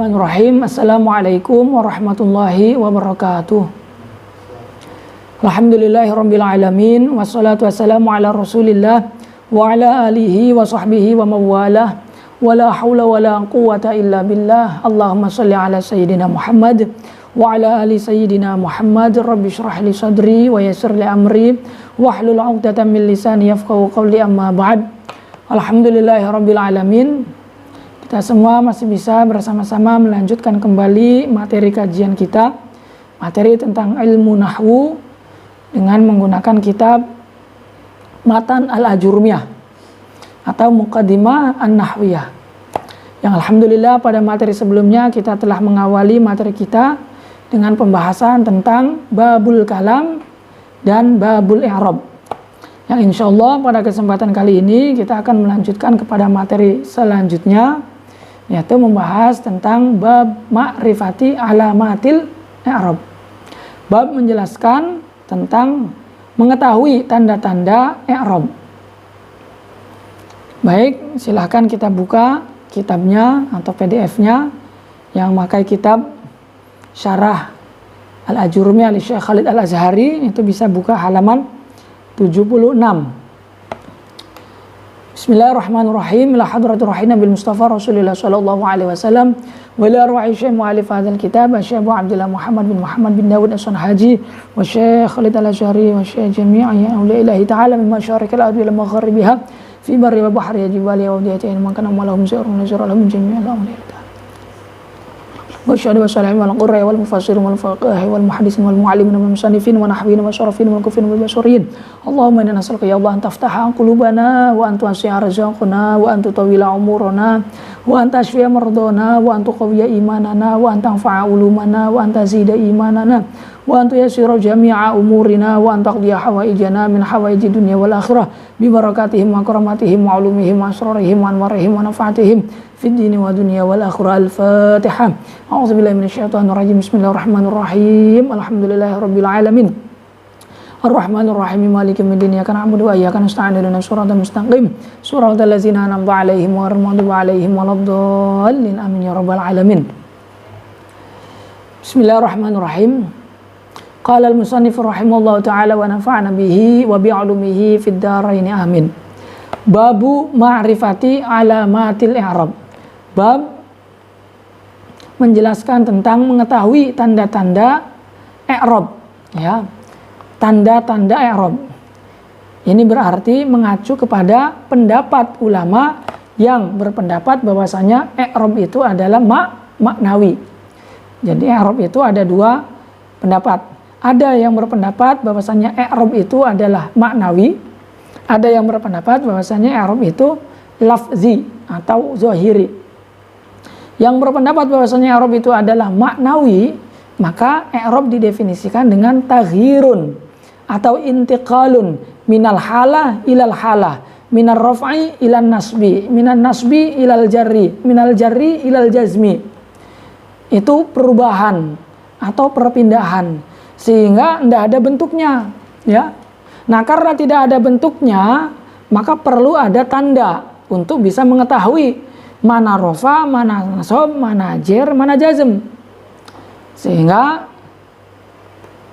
Bismillahirrahmanirrahim. Assalamualaikum warahmatullahi wabarakatuh. Alhamdulillahirabbil alamin wassalatu wassalamu ala Rasulillah wa ala alihi wa sahbihi wa mawalah. Wala haula wala quwata illa billah. Allahumma shalli ala sayyidina Muhammad wa ala ali sayyidina Muhammad. Rabbi shrah li sadri wa yassir li amri wahlul 'uqdatam min lisani yafqahu qawli, amma ba'd. Alhamdulillahirabbil alamin. Kita semua masih bisa bersama-sama melanjutkan kembali materi kajian kita, materi tentang ilmu nahwu dengan menggunakan kitab Matan Al-Ajurmiyah atau Muqaddimah An-Nahwiyah. Yang alhamdulillah pada materi sebelumnya kita telah mengawali materi kita dengan pembahasan tentang babul kalam dan babul i'rab. Yang insyaallah pada kesempatan kali ini kita akan melanjutkan kepada materi selanjutnya, yaitu membahas tentang bab ma'rifati alamatil i'rab. Bab menjelaskan tentang mengetahui tanda-tanda i'rab. Baik, silahkan kita buka kitabnya atau PDF-nya yang memakai kitab Syarah Al-Ajurmiyah oleh Syekh Khalid Al-Azhari, itu bisa buka halaman 76. Bismillahirrahmanirrahim. Ila hadratir rahina bil Mustafa Rasulullah sallallahu alaihi wasallam wa ila arwahi syekh mu'allif hadzal kitab Syekh Abdullah Muhammad bin Dawud As-Sanhaji wa Syekh Khalid Al-Azhari wa Syekh jami'a ya aulillahi ta'ala min masyarikil ardi ila magharibiha fi barri wa bahri jibali wa awdiyatihi man kana malahum sirrun nazara lahum jami'al awliya. Wasyhadu wassalamu ala qurra wal mufassirin wal faqih wal muhaddisin wal muallimin wal musannifin wa nahwin wa syarafin wal kufin wal basuriyin. Allahumma inna nas'aluka ya Allah an taftaha qulubana wa an tuwasi'a arzaqana wa an tutawwila umurana wa an tashfiya mardana wa an tuqawwiya imanana wa an tanfa'a ulumana wa an tazida imanana wa an tuyassira jami'a umurina wa an taqdiya hawaijana min hawaiji dunya wal akhirah bi barakatihim wa karamatihim wa ulumihim wa asrarihim wa anwarihim wa nafaatihim fid dini wa dunya wal akhirah. Al-Fatihah. A'udzubillahi minasyaitonir rajim. Bismillahirrahmanirrahim. Alhamdulillahirabbil alamin. Ar-Rahmanir-Rahim. Maliki yaumiddin. Iyyaka na'budu wa iyyaka nasta'in. Ihdinas siratal mustaqim. Siratal ladzina an'amta 'alaihim ghairil maghdubi 'alaihim waladdallin. Amin ya rabbal alamin. Bismillahirrahmanirrahim. Qala al-musannif rahimahullahu ta'ala wa nafa'na bihi wa bi'ulumihi fid dharain amin. Babu ma'rifati alamatil i'rab. Bab menjelaskan tentang mengetahui tanda-tanda i'rab, ya. Tanda-tanda i'rab. Ini berarti mengacu kepada pendapat ulama yang berpendapat bahwasanya i'rab itu adalah maknawi. Jadi i'rab itu ada dua pendapat. Ada yang berpendapat bahwasanya i'rab itu adalah maknawi, ada yang berpendapat bahwasanya i'rab itu lafzi atau zahiri. Yang berpendapat bahwasanya i'rab itu adalah maknawi, maka i'rab didefinisikan dengan taghyirun atau intiqalun minal halah ilal halah, minar raf'i ilal nasbi, minan nasbi ilal jarri, minal jarri ilal jazmi. Itu perubahan atau perpindahan, sehingga tidak ada bentuknya, ya. Nah, karena tidak ada bentuknya, maka perlu ada tanda untuk bisa mengetahui mana rofa, mana nasab, mana jar, mana jazm. Sehingga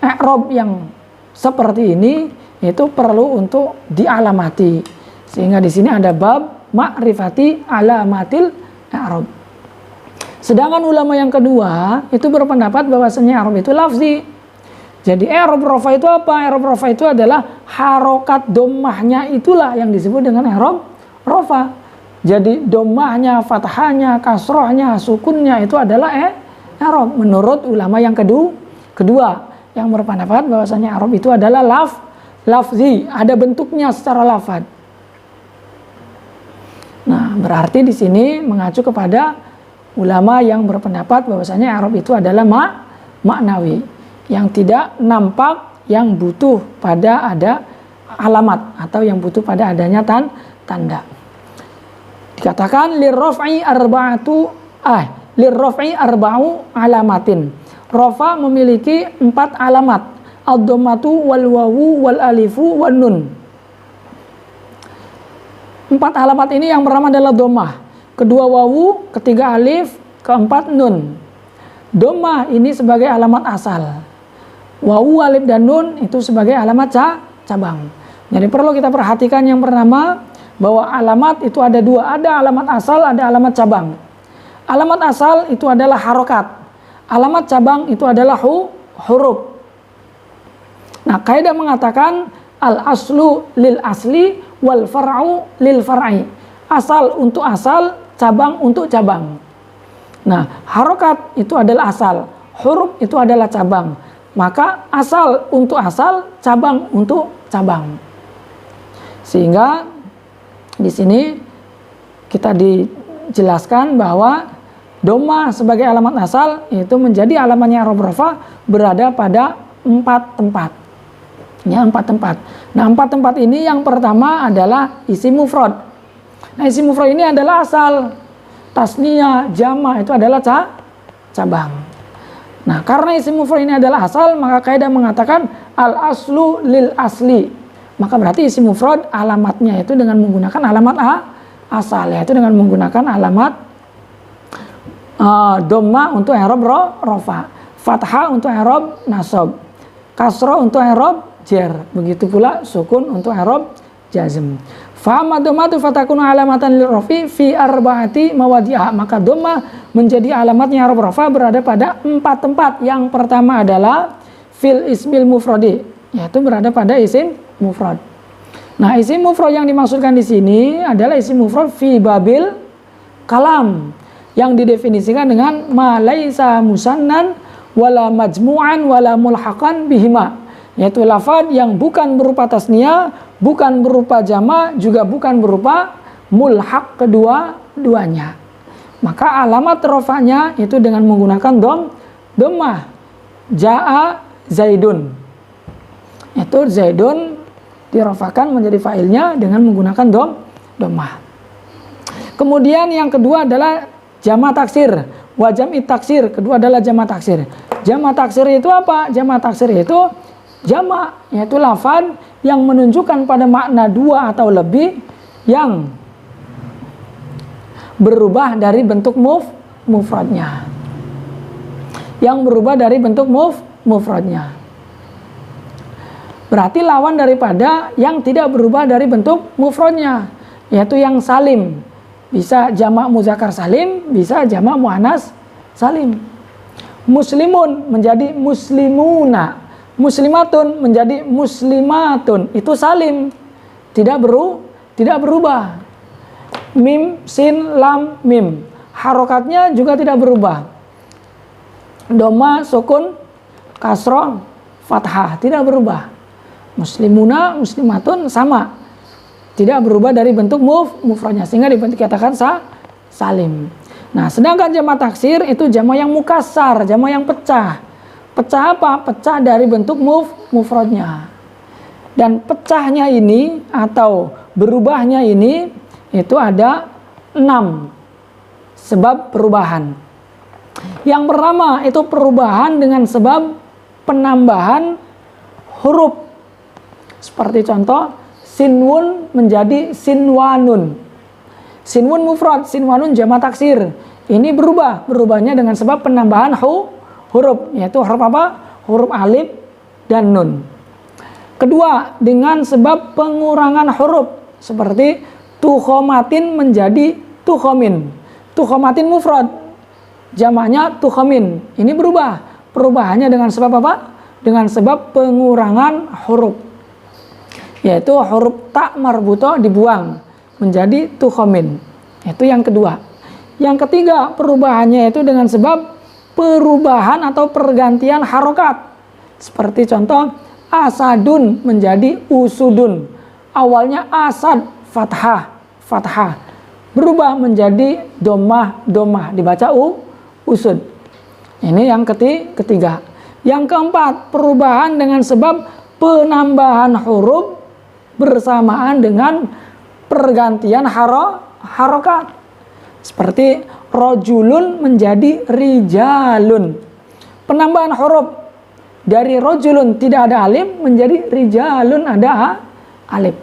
i'rab yang seperti ini itu perlu untuk dialamati. Sehingga di sini ada bab ma'rifati alamatil i'rab. Sedangkan ulama yang kedua itu berpendapat bahwasanya i'rab itu lafzi. Jadi i'rab rafa itu apa? I'rab rafa itu adalah harokat dhammahnya, itulah yang disebut dengan i'rab rafa. Jadi dhammahnya, fathahnya, kasrohnya, sukunnya itu adalah i'rab menurut ulama yang kedua yang berpendapat bahwasanya i'rab itu adalah lafzi, ada bentuknya secara lafaz. Nah, berarti di sini mengacu kepada ulama yang berpendapat bahwasanya i'rab itu adalah maknawi, yang tidak nampak, yang butuh pada ada alamat atau yang butuh pada adanya tanda. Dikatakan lirraf'i arba'u alamatin. Rafa memiliki 4 alamat. Ad-dhammatu wal wawu wal alifu wan nun. 4 alamat ini yang pertama adalah dhammah, kedua wawu, ketiga alif, Keempat, nun. Doma ini sebagai alamat asal. Wawu, alif, dan nun itu sebagai alamat cabang. Jadi perlu kita perhatikan yang pertama, bahwa alamat itu ada dua. Ada alamat asal, ada alamat cabang. Alamat asal itu adalah harokat. Alamat cabang itu adalah huruf. Nah, kaidah mengatakan al-aslu lil asli wal far'u lil far'i. Asal untuk asal, cabang untuk cabang. Nah, harokat itu adalah asal, huruf itu adalah cabang. Maka asal untuk asal, cabang untuk cabang. Sehingga di sini kita dijelaskan bahwa doma sebagai alamat asal itu menjadi alamatnya i'rab rafa berada pada 4 tempat. Ya, 4 tempat. Nah, 4 tempat ini yang pertama adalah isim mufrad. Nah, isim mufrad ini adalah asal. Tasniyah, jama' itu adalah cabang. Nah, karena isim mufrad ini adalah asal, maka kaidah mengatakan al-aslu lil asli. Maka berarti isim mufrad alamatnya itu dengan menggunakan alamat asal, yaitu dengan menggunakan alamat dhamma untuk i'rab rafa, fathah untuk i'rab nasab, kasrah untuk i'rab jar, begitu pula sukun untuk i'rab jazm. Fa amma dhammatu fatakunu alamatan lil rafi fi arba'ati mawadi'ah. Maka dhamma menjadi alamatnya i'rab rafa berada pada 4 tempat. Yang pertama adalah fil ismil mufradi, yaitu berada pada isim mufrad. Nah, isim mufrad yang dimaksudkan di sini adalah isim mufrad fi babil kalam, yang didefinisikan dengan ma laisa musannan wala majmu'an wala mulhaqan bihima, yaitu lafaz yang bukan berupa tasniyah, bukan berupa jama', juga bukan berupa mulhaq kedua-duanya. Maka alamat rafa'nya itu dengan menggunakan dhammah. Ja'a Zaidun. Itu Zaidun dirafakan menjadi fa'ilnya dengan menggunakan dhammah. Kemudian yang kedua adalah jama' taksir. Wa jam'i taksir. Kedua adalah jama' taksir. Jama' taksir itu apa? Jama' taksir itu jama', yaitu lafaz yang menunjukkan pada makna 2 atau lebih yang berubah dari bentuk mufradnya. Yang berubah dari bentuk mufradnya. Berarti lawan daripada yang tidak berubah dari bentuk mufradnya, yaitu yang salim. Bisa jamak muzakkar salim, bisa jamak muannas salim. Muslimun menjadi muslimuna, muslimatun menjadi muslimatun, itu salim, tidak berubah. Mim, sin, lam, mim, harokatnya juga tidak berubah. Doma, sukun, kasroh, fathah, tidak berubah. Muslimuna, muslimatun sama, tidak berubah dari bentuk mufradnya, sehingga dikatakan salim. Nah, sedangkan jama' taksir itu jama' yang mukassar, jama' yang pecah. Pecah apa? Pecah dari bentuk mufradnya. Dan pecahnya ini atau berubahnya ini itu ada 6 sebab perubahan. Yang pertama itu perubahan dengan sebab penambahan huruf. Seperti contoh, sinwun menjadi sinwanun. Sinwun mufrad, sinwanun jama' taksir. Ini berubahnya dengan sebab penambahan huruf, yaitu huruf apa? Huruf alif dan nun. Kedua, dengan sebab pengurangan huruf, seperti tukhomatin menjadi tukhomin. Tukhomatin mufrad, jamaknya tukhomin. Ini berubah. Perubahannya dengan sebab apa? Dengan sebab pengurangan huruf, yaitu huruf ta marbuto dibuang menjadi tukhomin. Itu yang kedua. Yang ketiga, perubahannya itu dengan sebab perubahan atau pergantian harokat. Seperti contoh, asadun menjadi usudun. Awalnya asad, fathah. Berubah menjadi domah, dibaca usud. Ini yang ketiga. Yang keempat, perubahan dengan sebab penambahan huruf bersamaan dengan pergantian harokat. Seperti rojulun menjadi rijalun. Penambahan huruf dari rojulun tidak ada alif menjadi rijalun ada alif.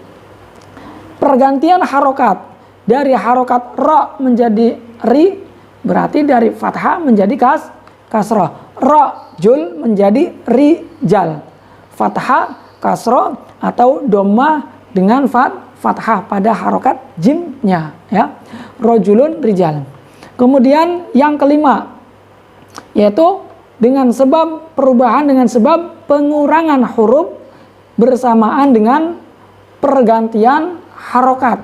Pergantian harokat dari harokat ro menjadi ri berarti dari fathah menjadi kasroh. Rajul menjadi rijal. Fathah, kasroh atau dhammah dengan fathah pada harokat jimnya, ya. Rajulun rijal. Kemudian yang kelima yaitu dengan sebab perubahan dengan sebab pengurangan huruf bersamaan dengan pergantian harokat.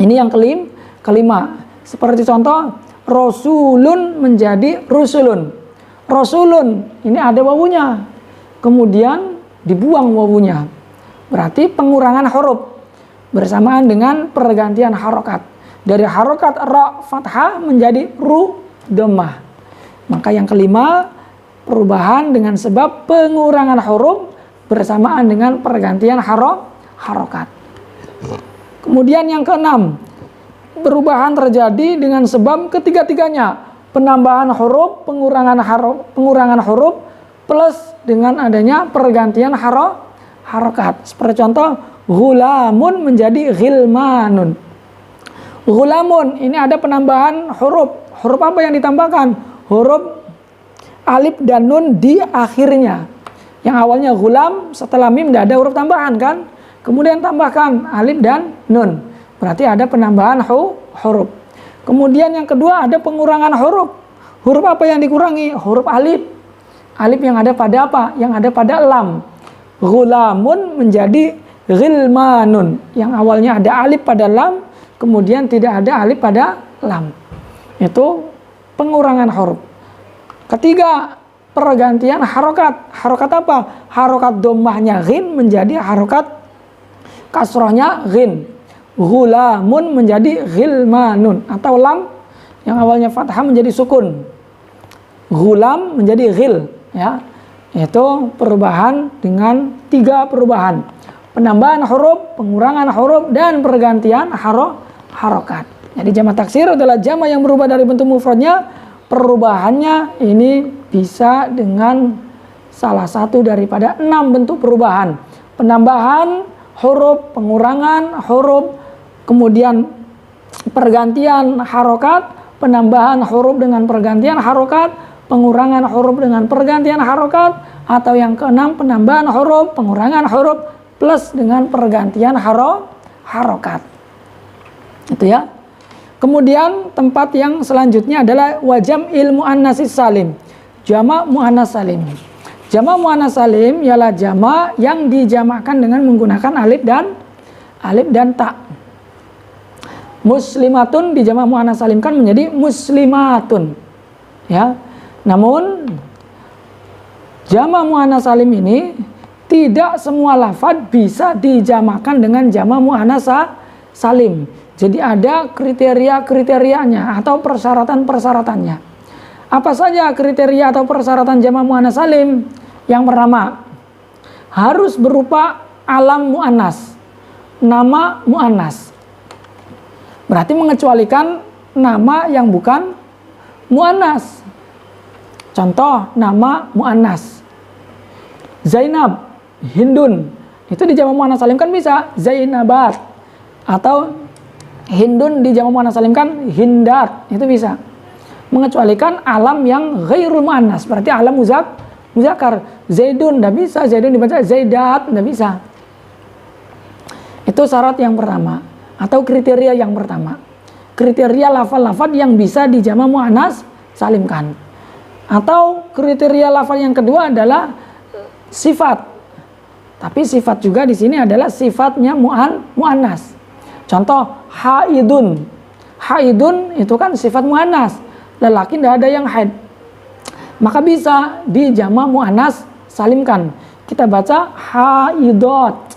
Ini yang kelima. Seperti contoh rasulun menjadi rusulun. Rasulun ini ada wawunya, kemudian dibuang wawunya. Berarti pengurangan huruf bersamaan dengan pergantian harokat. Dari harokat ra fathah menjadi ru dhammah. Maka yang kelima, perubahan dengan sebab pengurangan huruf bersamaan dengan pergantian harokat. Kemudian yang keenam, perubahan terjadi dengan sebab ketiga-tiganya. Penambahan huruf, pengurangan huruf, plus dengan adanya pergantian harokat. Seperti contoh, ghulamun menjadi ghilmanun. Ghulamun, ini ada penambahan huruf. Huruf apa yang ditambahkan? Huruf alif dan nun di akhirnya. Yang awalnya ghulam, setelah mim tidak ada huruf tambahan kan? Kemudian tambahkan alif dan nun. Berarti ada penambahan huruf. Kemudian yang kedua ada pengurangan huruf. Huruf apa yang dikurangi? Huruf alif. Alif yang ada pada apa? Yang ada pada lam. Ghulamun menjadi ghilmanun. Yang awalnya ada alif pada lam, kemudian tidak ada alif pada lam. Itu pengurangan huruf. Ketiga, pergantian harokat. Harokat apa? Harokat dhammahnya ghin menjadi harokat kasrohnya ghin. Ghulamun menjadi ghilmanun, atau lam yang awalnya fathah menjadi sukun. Ghulam menjadi ghil, ya. Itu perubahan dengan 3 perubahan. Penambahan huruf, pengurangan huruf, dan pergantian harokat. Jadi jamak taksir adalah jamak yang berubah dari bentuk mufradnya. Perubahannya ini bisa dengan salah satu daripada 6 bentuk perubahan. Penambahan huruf, pengurangan huruf, kemudian pergantian harokat, penambahan huruf dengan pergantian harokat, pengurangan huruf dengan pergantian harokat, atau yang keenam penambahan huruf, pengurangan huruf, plus dengan pergantian harokat. Itu ya. Kemudian tempat yang selanjutnya adalah wajam ilmu muannatsis salim. Jamak muannas salim. Jamak muannas salim ialah jamak yang dijamakkan dengan menggunakan alif dan ta. Muslimatun di jamak muannas salim kan menjadi muslimatun. Ya. Namun jamak muannas salim ini tidak semua lafaz bisa dijamakkan dengan jamak muannas salim. Jadi ada kriteria-kriterianya atau persyaratan-persyaratannya. Apa saja kriteria atau persyaratan jamak muannas salim? Yang pertama, harus berupa alam muannas, nama muannas. Berarti mengecualikan nama yang bukan muannas. Contoh nama muannas. Zainab, Hindun. Itu di jamak muannas salim kan bisa Zainabat. Atau Hindun di jamak muannas salim kan Hindat. Itu bisa. Mengecualikan alam yang ghairul muannas, berarti alam muzakkar. Zaidun tidak bisa, Zaidun dibaca Zaidat, tidak bisa. Itu syarat yang pertama atau kriteria yang pertama. Kriteria lafal-lafal yang bisa dijamak muannas salimkan. Atau kriteria lafal yang kedua adalah sifat. Tapi sifat juga di sini adalah sifatnya muannas. Contoh haidun. Haidun itu kan sifat muannas. Lelaki tidak ada yang haid. Maka bisa dijamak muannas salimkan. Kita baca haidot.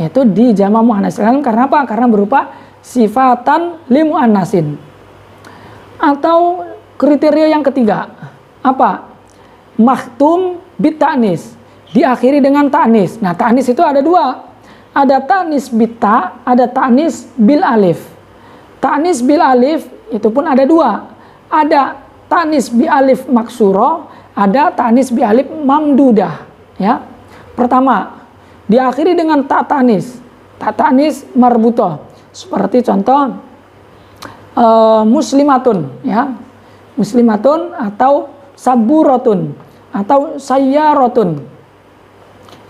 Itu dijamak muannas salimkan karena apa? Karena berupa sifatan li muannasin. Atau kriteria yang ketiga, apa? Makhtum bit ta'nis. Diakhiri dengan ta'nis. Nah, ta'nis itu ada 2. Ada ta'nis bit ta, ada ta'nis bil alif. Ta'nis bil alif itu pun ada 2. Ada ta'nis bi alif maksuro, ada ta'nis bi alif mamdudah, ya. Pertama, diakhiri dengan ta ta'nis. Ta ta'nis marbutoh. Seperti contoh muslimatun, ya, muslimatun atau saburatun atau sayyaratun,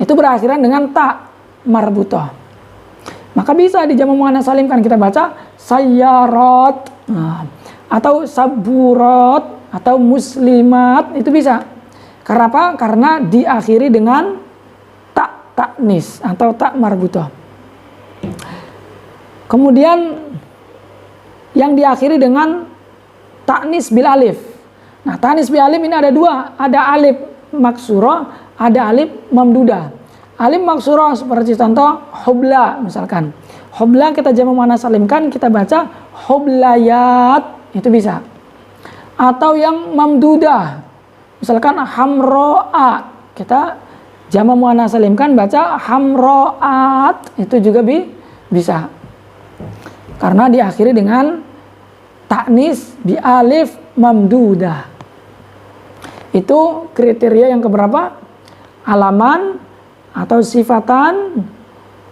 itu berakhiran dengan ta marbutah. Maka bisa di jamak muannats salim kan kita baca sayyarat, atau saburat atau muslimat, itu bisa. Karena apa? Karena diakhiri dengan ta taknis atau ta marbutah. Kemudian yang diakhiri dengan taknis bil alif. Nah, taknis bil alif ini ada dua, ada alif maksurah, ada alif mamdudah. Alif maksurah seperti contoh hubla misalkan. Hubla kita jamak muannats salimkan, kita baca hublayat, itu bisa. Atau yang mamdudah, misalkan hamro'a, kita jamak muannats salimkan baca hamro'at, itu juga bisa. Karena diakhiri dengan taknis bi alif mamdudah. Itu kriteria yang keberapa? Alaman atau sifatan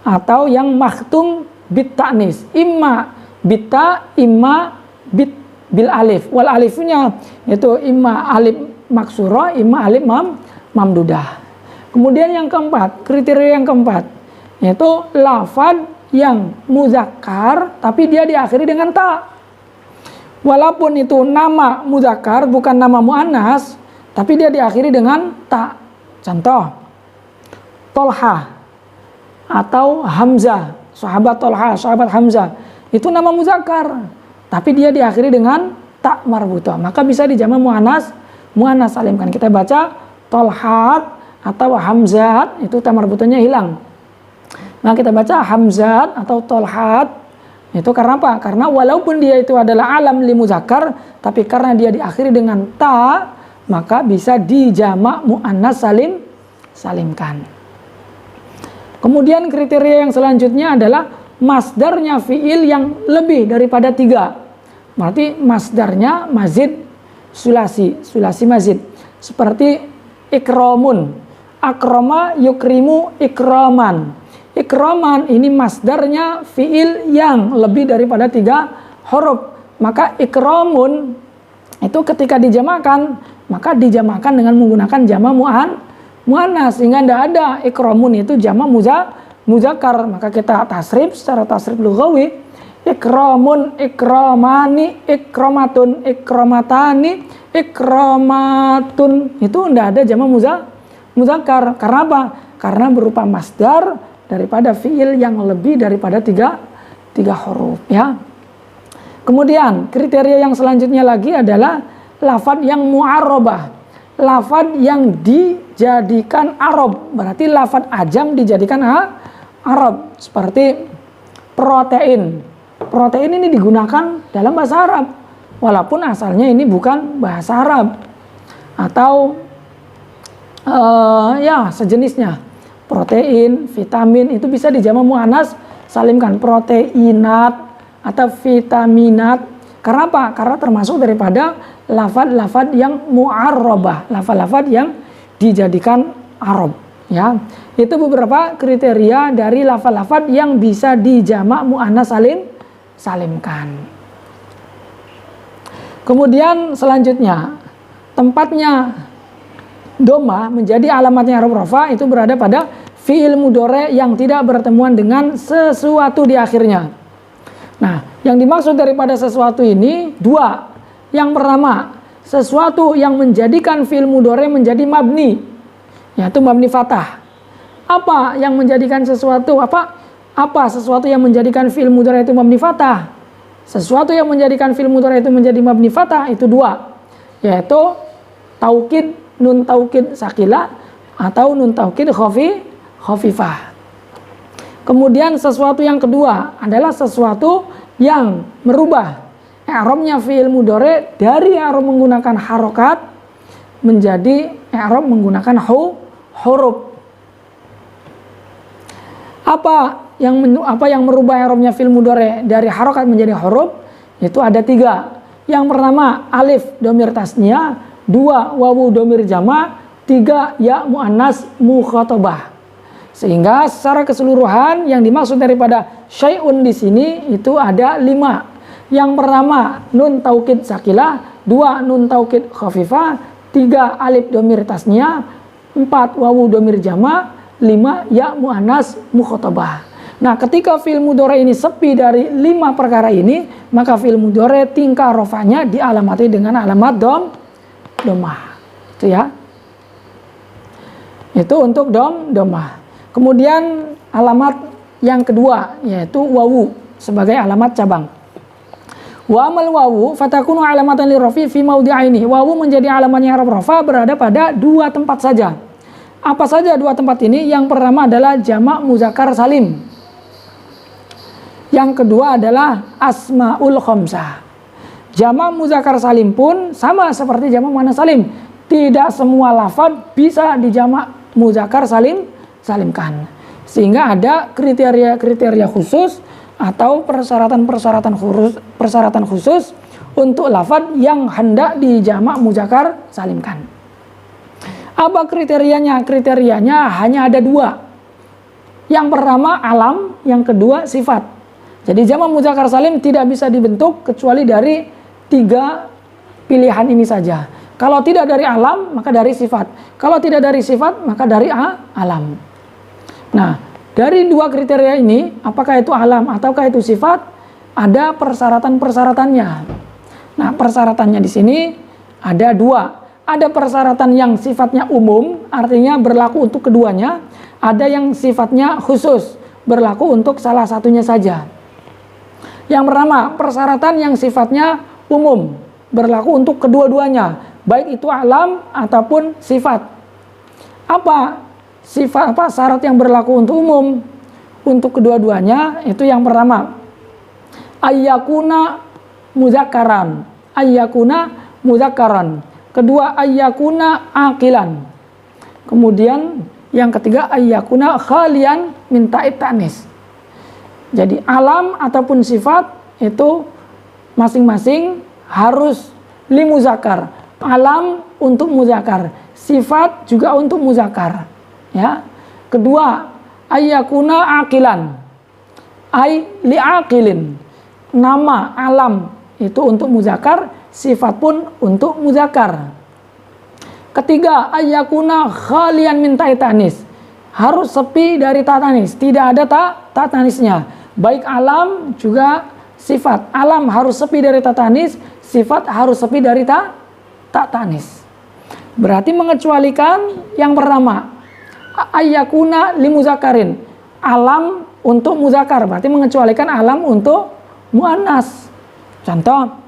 atau yang makhtum bit taknis. Imma bita, imma bit bil alif. Wal alifnya itu imma alif maksurah, imma alif mamdudah. Kemudian yang keempat, kriteria yang keempat yaitu lafaz yang muzakkar tapi dia diakhiri dengan ta. Walaupun itu nama muzakkar bukan nama muannas, tapi dia diakhiri dengan ta. Contoh Tolha atau Hamzah, sahabat Tolha, sahabat Hamzah, itu nama muzakkar tapi dia diakhiri dengan ta marbutah. Maka bisa dijamak muannats salim kan kita baca Tolhat atau Hamzat, itu ta marbutahnya hilang. Nah, kita baca Hamzat atau Tolhat. Itu karena apa? Karena walaupun dia itu adalah alam li muzakkar, tapi karena dia diakhiri dengan ta, maka bisa dijamak muannats salimkan. Kemudian kriteria yang selanjutnya adalah masdarnya fiil yang lebih daripada 3. Berarti masdarnya mazid sulasi mazid. Seperti ikramun, akrama yukrimu ikraman. Ikraman ini masdarnya fiil yang lebih daripada 3 huruf. Maka ikramun itu ketika dijamakkan, maka dijamakkan dengan menggunakan jamak muannats, sehingga tidak ada ikramun itu jamak muzakkar. Maka kita tasrif secara tasrif lughawi, ikramun, ikramani, ikramatun, ikramatani, ikramatun, itu tidak ada jamak muzakkar. Karena apa? Karena berupa masdar daripada fiil yang lebih daripada 3 huruf, ya. Kemudian kriteria yang selanjutnya lagi adalah lafadz yang mu'arrabah, lafadz yang dijadikan Arab. Berarti lafadz ajam dijadikan Arab. Seperti protein. Protein ini digunakan dalam bahasa Arab walaupun asalnya ini bukan bahasa Arab. Atau ya sejenisnya. Protein, vitamin, itu bisa dijamak muannats salimkan, proteinat atau vitaminat. Karena apa? Karena termasuk daripada lafadz yang mu'arrabah, lafadz yang dijadikan Arab, ya. Itu beberapa kriteria dari lafadz yang bisa dijamak muannats salimkan. Kemudian selanjutnya, tempatnya doma menjadi alamatnya i'rab rafa itu berada pada fiil mudhari yang tidak bertemuan dengan sesuatu di akhirnya. Nah, yang dimaksud daripada sesuatu ini dua. Yang pertama, sesuatu yang menjadikan fiil mudhari menjadi mabni, yaitu mabni fathah. Apa yang menjadikan sesuatu apa sesuatu yang menjadikan fiil mudhari itu mabni fathah? Sesuatu yang menjadikan fiil mudhari itu menjadi mabni fathah itu dua, yaitu taukid nun taukid sakila atau nun taukid khafifah. Kemudian sesuatu yang kedua adalah sesuatu yang merubah i'rabnya fi'il mudhari dari i'rab menggunakan harokat menjadi i'rab menggunakan huruf. Apa yang merubah i'rabnya fi'il mudhari dari harokat menjadi huruf? Itu ada 3. Yang pertama alif dhamir tasniyah, 2 wawu dhamir jama', 3 ya muannats mukhatabah. Sehingga secara keseluruhan yang dimaksud daripada syai'un di sini itu ada 5. Yang pertama nun taukid sakilah, 2 nun taukid khafifah, 3 alif domir tasnya, 4 wawu domir jama, 5 ya muannas mukhatabah. Nah, ketika fi'il mudhari ini sepi dari 5 perkara ini, maka fi'il mudhari tingkah rafa'nya dialamati dengan alamat dhammah. Itu ya. Itu untuk dhammah. Kemudian alamat yang kedua yaitu wawu sebagai alamat cabang. Wa amal wawu fatakunu alamatan lirafi fi mawdi'aini. Wawu menjadi alamatnya i'rab rafa berada pada 2 tempat saja. Apa saja 2 tempat ini? Yang pertama adalah jamak muzakkar salim. Yang kedua adalah asmaul khamsah. Jamak muzakkar salim pun sama seperti jamak muannas salim. Tidak semua lafaz bisa dijamak muzakkar salimkan. Sehingga ada kriteria-kriteria khusus atau persyaratan khusus untuk lafaz yang hendak dijamak muzakkar salimkan. Apa kriterianya? Kriterianya hanya ada 2. Yang pertama alam, yang kedua sifat. Jadi jamak muzakkar salim tidak bisa dibentuk kecuali dari 3 pilihan ini saja. Kalau tidak dari alam, maka dari sifat. Kalau tidak dari sifat, maka dari alam. Nah, dari 2 kriteria ini, apakah itu alam ataukah itu sifat, ada persyaratan-persyaratannya. Nah, persyaratannya di sini ada 2. Ada persyaratan yang sifatnya umum, artinya berlaku untuk keduanya. Ada yang sifatnya khusus, berlaku untuk salah satunya saja. Yang pertama, persyaratan yang sifatnya umum, berlaku untuk kedua-duanya, baik itu alam ataupun sifat. Apa syarat yang berlaku untuk umum untuk kedua-duanya? Itu yang pertama, ayyakuna muzakkaran. Kedua, ayyakuna aqilan. Kemudian yang ketiga, ayyakuna khalian min ta'id ta'nis. Jadi alam ataupun sifat itu masing-masing harus li muzakkar. Alam untuk muzakkar, sifat juga untuk muzakkar. Ya. Kedua, ayyakuna aqilan. Ai li aqilin. Nama alam itu untuk muzakkar, sifat pun untuk muzakkar. Ketiga, ayyakuna khalian min ta'id ta'nis. Harus sepi dari ta tanis, tidak ada ta tanisnya. Baik alam juga sifat. Alam harus sepi dari ta tanis, sifat harus sepi dari ta tanis. Berarti mengecualikan yang pertama, ayyakuna li muzakkarin. Alam untuk muzakkar, berarti mengecualikan alam untuk muannas. Contoh,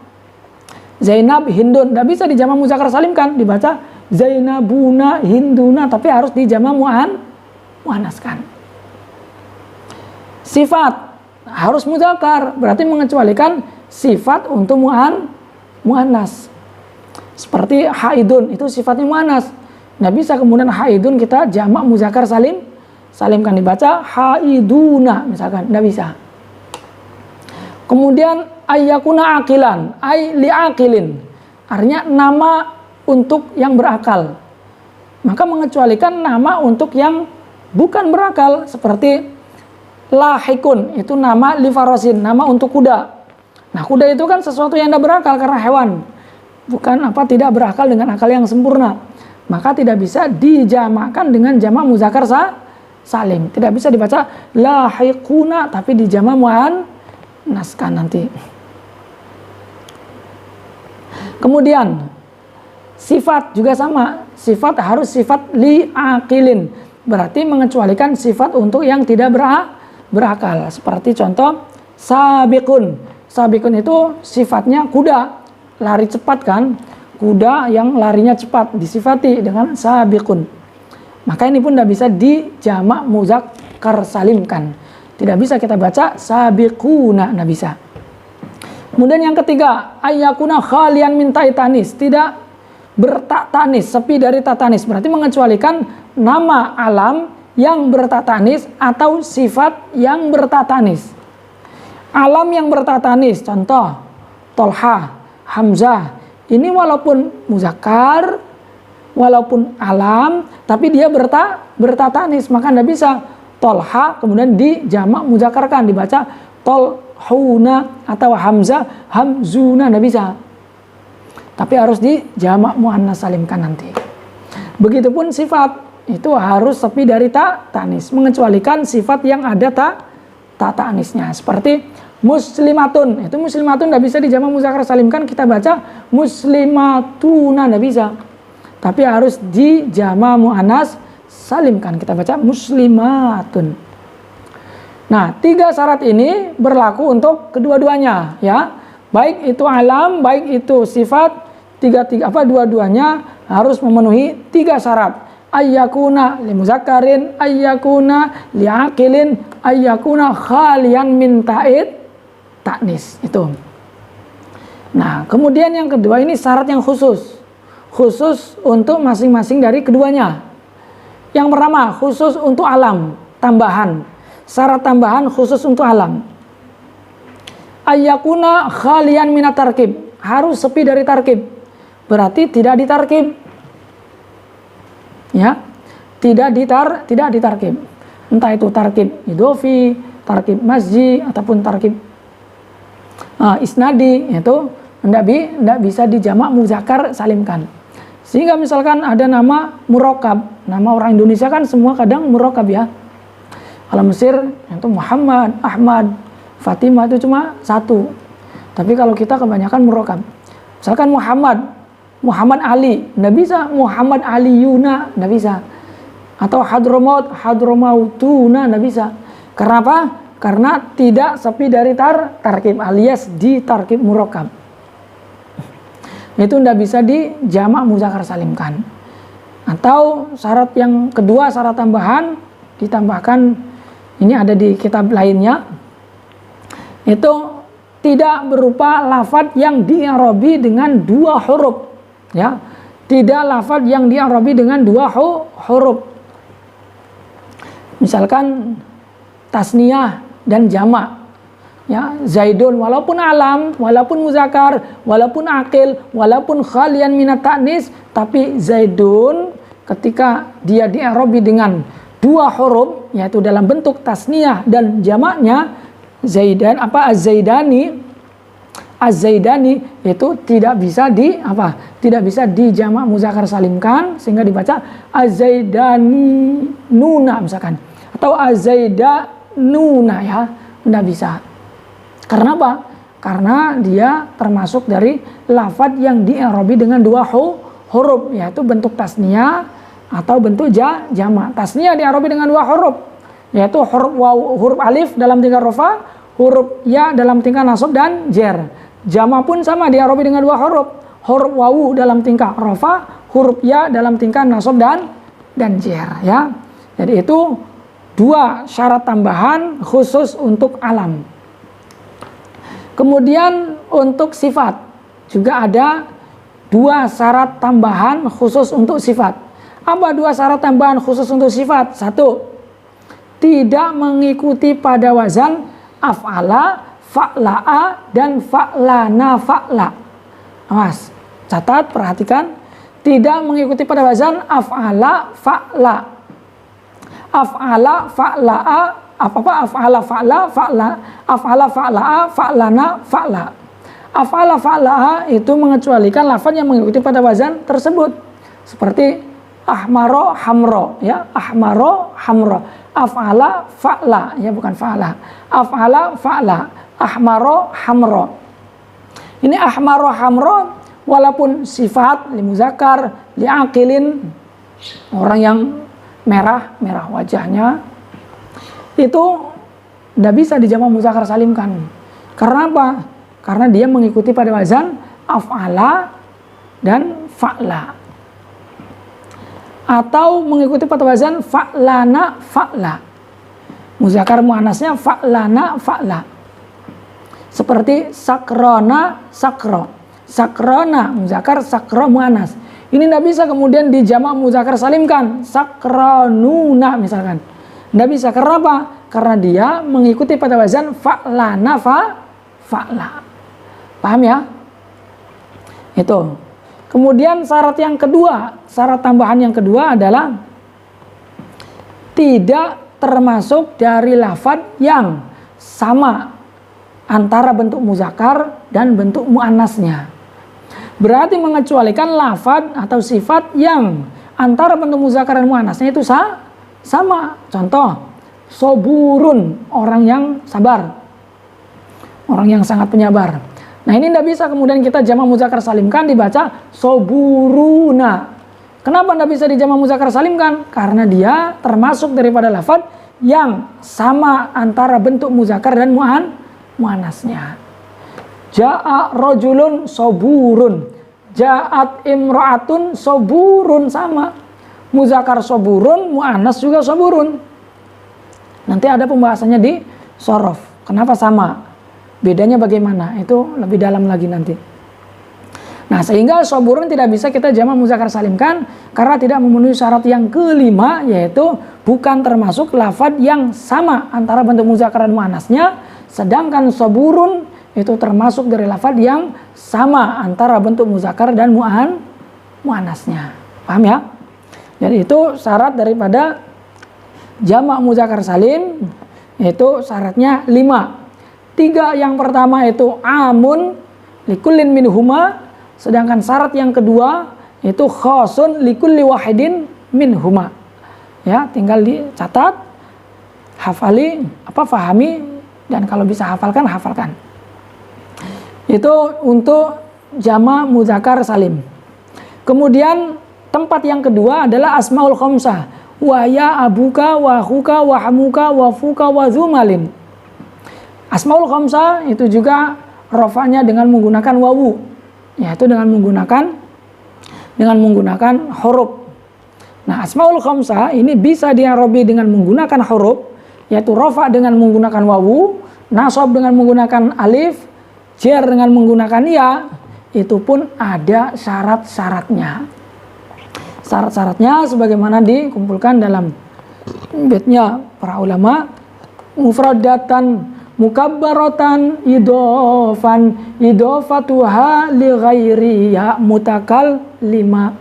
Zainab Hindun, tidak bisa dijamak muzakkar salim kan, dibaca Zainabuna Hinduna, tapi harus dijamak muannaskan. Sifat harus muzakkar, berarti mengecualikan sifat untuk muannas. Seperti haidun, itu sifatnya muannas. Tidak bisa kemudian haidun kita jamak muzakkar salimkan, dibaca haiduna misalkan, tidak bisa. Kemudian ayyakuna aqilan, ay li'aqilin. Artinya nama untuk yang berakal. Maka mengecualikan nama untuk yang bukan berakal, seperti lahikun, itu nama lifarosin, nama untuk kuda. Nah, kuda itu kan sesuatu yang tidak berakal karena hewan. Tidak berakal dengan akal yang sempurna. Maka tidak bisa dijamakkan dengan jamak muzakkar salim. Tidak bisa dibaca lahikuna tapi dijamak muannaskan nanti. Kemudian sifat juga sama. Sifat harus sifat li'aqilin. Berarti mengecualikan sifat untuk yang tidak berakal. Seperti contoh sabiqun. Sabiqun itu sifatnya kuda, lari cepat kan? Kuda yang larinya cepat disifati dengan sabiqun. Maka ini pun tidak bisa dijamak muzakkar salimkan. Tidak bisa kita baca sabiquna, tidak bisa. Kemudian yang ketiga, ayyakuna khalian min ta'id ta'nis, tidak berta tanis, sepi dari ta tanis. Berarti mengecualikan nama alam yang berta tanis atau sifat yang berta tanis. Alam yang berta tanis, contoh Tolha, Hamzah. Ini walaupun muzakkar, walaupun alam, tapi dia berta tanis, maka tidak bisa Tolha kemudian dijamak muzakkarkan, dibaca tolhuna atau hamzah hamzuna, nggak bisa. Tapi harus di jamak muannas salimkan nanti. Begitupun sifat itu harus sepi dari ta'nis, mengecualikan sifat yang ada ta'nisnya. Seperti muslimatun, itu muslimatun nggak bisa di jamak muzakkar salimkan, kita baca muslimatuna, nggak bisa. Tapi harus di jamak muannas salimkan, kita baca muslimatun. Nah, 3 syarat ini berlaku untuk kedua-duanya, ya. Baik itu alam, baik itu sifat, dua-duanya harus memenuhi 3 syarat. Ayyakuna li muzakkarin, ayyakuna li aqilin, ayyakuna khalian min ta'nis. Itu. Nah, kemudian yang kedua ini syarat yang khusus. Khusus untuk masing-masing dari keduanya. Yang pertama, khusus untuk alam, tambahan. Syarat tambahan khusus untuk alam. Ayyakuna khalian minat tarkib, harus sepi dari tarkib. Berarti tidak ditarkib. Ya. Tidak ditarkib. Entah itu tarkib idhofi, tarkib masji ataupun tarkib isnadi, itu tidak bisa dijamak muzakkar salimkan. Sehingga misalkan ada nama murakkab, nama orang Indonesia kan semua kadang murakkab, ya. Kalau Mesir itu Muhammad, Ahmad, Fatimah itu cuma 1. Tapi kalau kita kebanyakan murakkab. Misalkan Muhammad Ali, nggak bisa Muhammad Aliyuna, nggak bisa. Atau Hadramautuna, nggak bisa. Karena apa? Karena tidak sepi dari tarkib alias di tarkib murakkab. Itu tidak bisa di jamak muzakkar salimkan. Atau syarat yang kedua, syarat tambahan ditambahkan, ini ada di kitab lainnya, itu tidak berupa lafadz yang di'irabi dengan 2 huruf, ya. Tidak lafadz yang di'irabi dengan 2 huruf. Misalkan tasniyah dan jamak, ya, Zaidun walaupun alam, walaupun muzakkar, walaupun aqil, walaupun khalian minat ta'nis, tapi Zaidun ketika dia di'irabi dengan 2 huruf, yaitu dalam bentuk tasniyah dan jamaknya Az-Zaidani itu tidak bisa di jamak muzakkar salimkan, sehingga dibaca Az-Zaidani nuna misalkan, atau Az-Zaidanuna, ya, tidak bisa. Karena apa? Karena dia termasuk dari lafadz yang di'irabi dengan 2 huruf, yaitu bentuk tasniyah atau bentuk jamak. Tasniyah di'irabi dengan 2 huruf, yaitu huruf waw, huruf alif dalam tingkat rafa, huruf ya dalam tingkat nasab dan jer. Jamak pun sama, di'irabi dengan 2 huruf, huruf wawu dalam tingkat rafa, huruf ya dalam tingkat nasab dan jer, ya. Jadi itu 2 syarat tambahan khusus untuk alam. Kemudian untuk sifat juga ada 2 syarat tambahan khusus untuk sifat. Apa 2 syarat tambahan khusus untuk sifat? 1, tidak mengikuti pada wazan af'ala, fa'la'a, dan fa'lana fa'la. Awas, catat, perhatikan. Tidak mengikuti pada wazan af'ala, fa'la. Af'ala, fa'la'a, af'ala, fa'la, af'ala, fa'la'a, fa'lana fa'la. Af'ala, fa'la'a itu mengecualikan lafaz yang mengikuti pada wazan tersebut. Seperti ahmaro, hamro, ya, ahmaro, hamro. Af'ala, fa'la, ya, bukan fa'la. Af'ala, fa'la. Ahmaro, hamro. Ini ahmaro, hamro, walaupun sifat li muzakkar, li aqilin, orang yang merah wajahnya, itu tidak bisa dijamak muzakkar salimkan. Karena apa? Karena dia mengikuti pada wazan af'ala dan fa'la. Atau mengikuti pada wazan fa'lana fa'la. Muzakkar muannasnya fa'lana fa'la. Seperti sakrona sakro. Sakrona muzakkar, sakro muannas. Ini tidak bisa kemudian dijamak muzakkar salimkan. Sakronuna misalkan. Tidak bisa. Karena apa? Karena dia mengikuti pada wazan fa'lana fa'la. Paham, ya? Itu. Kemudian syarat yang kedua, syarat tambahan yang kedua adalah tidak termasuk dari lafadz yang sama antara bentuk muzakkar dan bentuk muannasnya. Berarti mengecualikan lafadz atau sifat yang antara bentuk muzakkar dan muannasnya itu sama. Contoh, soburun, orang yang sabar, orang yang sangat penyabar. Nah, ini tidak bisa kemudian kita jamak muzakkar salimkan dibaca soburuna. Kenapa tidak bisa dijamak muzakkar salimkan? Karena dia termasuk daripada lafadz yang sama antara bentuk muzakkar dan muannasnya. Ja'a rojulun soburun, ja'at imra'atun soburun, sama. Muzakkar soburun, muannas juga soburun. Nanti ada pembahasannya di shorof. Kenapa sama? Bedanya bagaimana? Itu lebih dalam lagi nanti. Nah, sehingga soburun tidak bisa kita jamak muzakkar salimkan karena tidak memenuhi syarat yang kelima, yaitu bukan termasuk lafadz yang sama antara bentuk muzakkar dan muannasnya. Sedangkan soburun itu termasuk dari lafadz yang sama antara bentuk muzakkar dan muannasnya. Paham ya? Jadi itu syarat daripada jamak muzakkar salim, itu syaratnya 5. 3 yang pertama itu amun likullin minhuma, sedangkan syarat yang kedua itu khosun likulli wahidin minhuma. Ya, tinggal dicatat, fahami, dan kalau bisa hafalkan. Itu untuk jamak muzakkar salim. Kemudian tempat yang kedua adalah asmaul khamsah. Wa ya abuka wa akhuka wa hamuka wa fuka wa zumalin. Asmaul khamsah itu juga rafa'nya dengan menggunakan wawu, yaitu dengan menggunakan huruf. Nah, asmaul khamsah ini bisa di'arabi dengan menggunakan huruf, yaitu rafa' dengan menggunakan wawu, nasab dengan menggunakan alif, jar dengan menggunakan ya. Itu pun ada syarat-syaratnya. Syarat-syaratnya sebagaimana dikumpulkan dalam baitnya para ulama, mufradatan mukabbaratan idofatuha li ghairi ya mutakallima.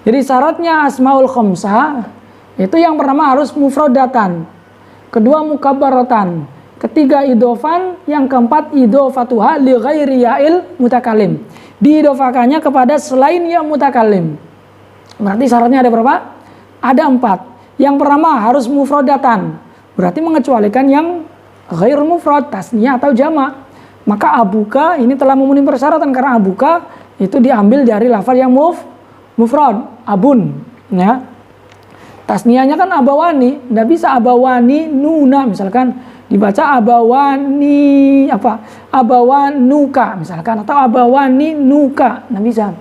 Jadi syaratnya asmaul khamsah itu yang pertama harus mufradatan, kedua mukabbaratan, ketiga idofan, yang keempat idofatuha li ghairi ya'il mutakallim, diidofakannya kepada selain ya mutakallim. Berarti syaratnya ada berapa? Ada 4. Yang pertama harus mufradatan, berarti mengecualikan yang ghair mufrad, tasniyah atau jamak. Maka abuka ini telah memenuhi persyaratan karena abuka itu diambil dari lafaz yang mufrad, abun, ya. Tasniyahnya kan abawani, tidak bisa abawani nuna, misalkan dibaca abawani abawanuka misalkan, atau abawani nuka, tidak bisa.